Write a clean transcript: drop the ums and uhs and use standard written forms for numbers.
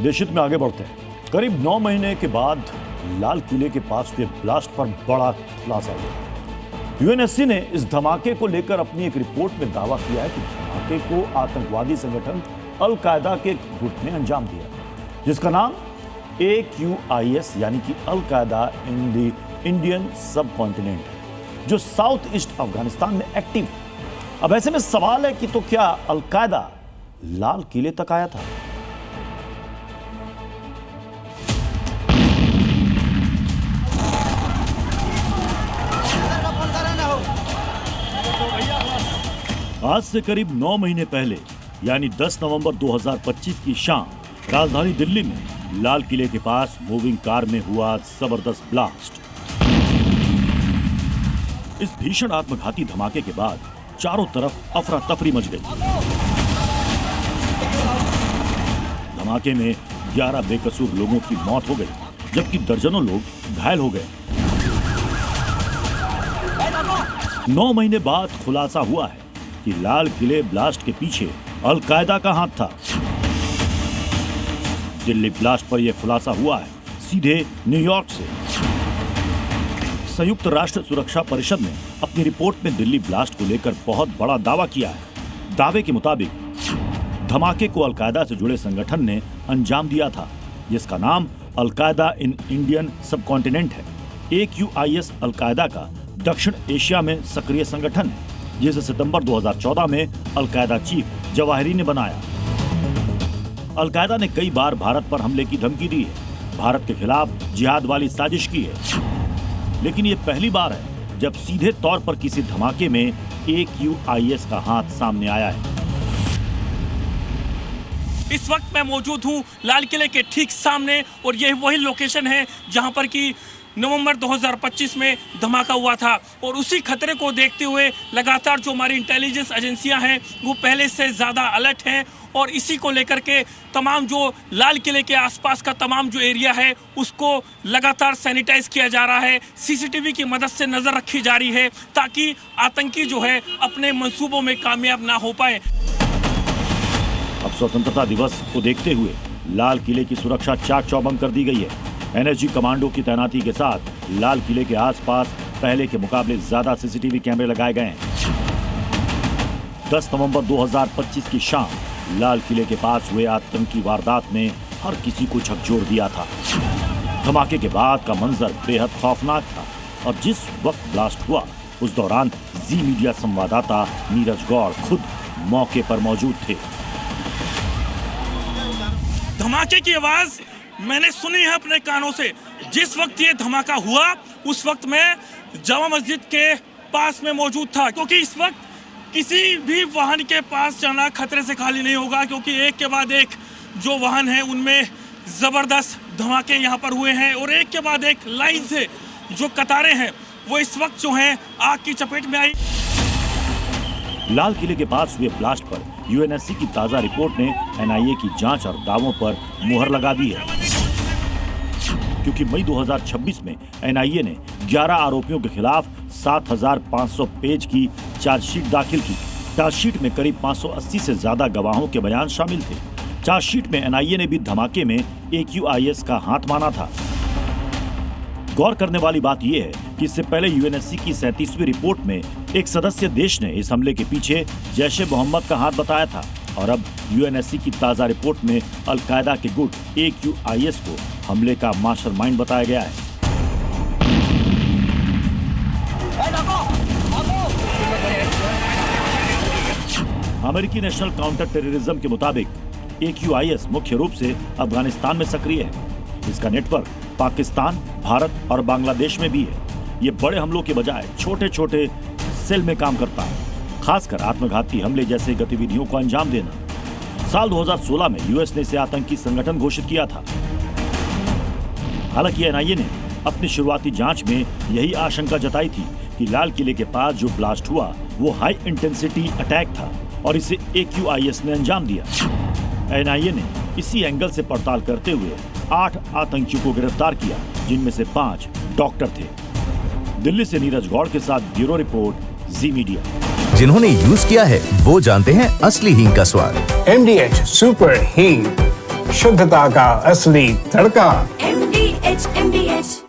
देशित में आगे बढ़ते हैं। करीब 9 महीने के बाद लाल किले के पास हुए ब्लास्ट पर बड़ा खुलासा हुआ। यूएनएससी ने इस धमाके को लेकर अपनी एक रिपोर्ट में दावा किया है कि धमाके को आतंकवादी संगठन अल कायदा के गुट ने अंजाम दिया, जिसका नाम AQIS यानी कि अल कायदा इन द इंडियन सब कॉन्टिनेंट है, जो साउथ ईस्ट अफगानिस्तान में एक्टिव है। अब ऐसे में सवाल है कि तो क्या अल कायदा लाल किले तक आया था? आज से करीब 9 महीने पहले यानी 10 नवंबर 2025 की शाम राजधानी दिल्ली में लाल किले के पास मूविंग कार में हुआ जबरदस्त ब्लास्ट। इस भीषण आत्मघाती धमाके के बाद चारों तरफ अफरा तफरी मच गई। धमाके में 11 बेकसूर लोगों की मौत हो गई, जबकि दर्जनों लोग घायल हो गए। 9 महीने बाद खुलासा हुआ है कि लाल किले ब्लास्ट के पीछे अल कायदा का हाथ था। दिल्ली ब्लास्ट पर यह खुलासा हुआ है सीधे न्यूयॉर्क से। संयुक्त राष्ट्र सुरक्षा परिषद ने अपनी रिपोर्ट में दिल्ली ब्लास्ट को लेकर बहुत बड़ा दावा किया है। दावे के मुताबिक धमाके को अल कायदा से जुड़े संगठन ने अंजाम दिया था, जिसका नाम अल कायदा इन इंडियन सब कॉन्टिनेंट है। AQIS अल कायदा का दक्षिण एशिया में सक्रिय संगठन है, जिसे सितंबर 2014 में अल कायदा चीफ जवाहिरी ने बनाया। अल कायदा ने कई बार भारत पर हमले की धमकी दी है, भारत के खिलाफ जिहाद वाली साजिश की है, लेकिन ये पहली बार है जब सीधे तौर पर किसी धमाके में AQIS का हाथ सामने आया है। इस वक्त मैं मौजूद हूं लाल किले के ठीक सामने और यह वही लोकेशन है जहां पर कि नवंबर 2025 में धमाका हुआ था। और उसी खतरे को देखते हुए लगातार जो हमारी इंटेलिजेंस एजेंसियां हैं वो पहले से ज़्यादा अलर्ट हैं और इसी को लेकर के तमाम जो लाल किले के आसपास का तमाम जो एरिया है उसको लगातार सैनिटाइज किया जा रहा है। CCTV की मदद से नज़र रखी जा रही है ताकि आतंकी जो है अपने मंसूबों में कामयाब ना हो पाए। अब स्वतंत्रता दिवस को देखते हुए लाल किले की सुरक्षा चाक चौबंद कर दी गई है। NSG कमांडो की तैनाती के साथ लाल किले के आसपास पहले के मुकाबले ज्यादा CCTV कैमरे लगाए गए हैं। 10 नवंबर 2025 की शाम लाल किले के पास हुए आतंकी वारदात ने हर किसी को झकझोर दिया था। धमाके के बाद का मंजर बेहद खौफनाक था और जिस वक्त ब्लास्ट हुआ उस दौरान जी मीडिया संवाददाता नीरज गौड़ खुद मौके पर मौजूद थे। धमाके की आवाज मैंने सुनी है अपने कानों से। जिस वक्त ये धमाका हुआ उस वक्त मैं जामा मस्जिद के पास में मौजूद था, क्योंकि इस वक्त किसी भी वाहन के पास जाना खतरे से खाली नहीं होगा, क्योंकि एक के बाद एक जो वाहन है उनमें जबरदस्त धमाके यहाँ पर हुए हैं और एक के बाद एक लाइन से जो कतारें हैं वो इस वक्त जो हैं आग की चपेट में आई। लाल किले के पास हुए ब्लास्ट पर यूएनएससी की ताजा रिपोर्ट ने NIA की जांच और दावों पर मुहर लगा दी है, क्योंकि मई 2026 में NIA ने 11 आरोपियों के खिलाफ 7,500 पेज की चार्जशीट दाखिल की। चार्जशीट में करीब 580 से ज्यादा गवाहों के बयान शामिल थे। चार्जशीट में NIA ने भी धमाके में AQIS का हाथ माना था। गौर करने वाली बात यह है कि इससे पहले यूएनएससी की 37वीं रिपोर्ट में एक सदस्य देश ने इस हमले के पीछे जैश ए मोहम्मद का हाथ बताया था और अब यूएनएससी की ताजा रिपोर्ट में अल कायदा के गुट AQIS को हमले का मास्टरमाइंड बताया गया है। अमेरिकी नेशनल काउंटर टेररिज्म के मुताबिक AQIS मुख्य रूप से अफगानिस्तान में सक्रिय है। इसका नेटवर्क पाकिस्तान, भारत और बांग्लादेश में भी है। ये बड़े हमलों के बजाय छोटे छोटे सेल में काम करता है, खासकर आत्मघाती हमले जैसे गतिविधियों को अंजाम देना। साल 2016 में यूएस ने इसे आतंकी संगठन घोषित किया था। हालांकि NIA ने अपनी शुरुआती जांच में यही आशंका जताई थी कि लाल किले के पास जो ब्लास्ट हुआ वो हाई इंटेंसिटी अटैक था और इसे AQIS ने अंजाम दिया। NIA ने इसी एंगल से पड़ताल करते हुए 8 आतंकियों को गिरफ्तार किया, जिनमें से 5 डॉक्टर थे। दिल्ली से नीरज गौड़ के साथ ब्यूरो रिपोर्ट, जी मीडिया। जिन्होंने यूज किया है वो जानते हैं असली हींग का स्वाद। MDH सुपर हींग शुद्धता का असली तड़का। MDH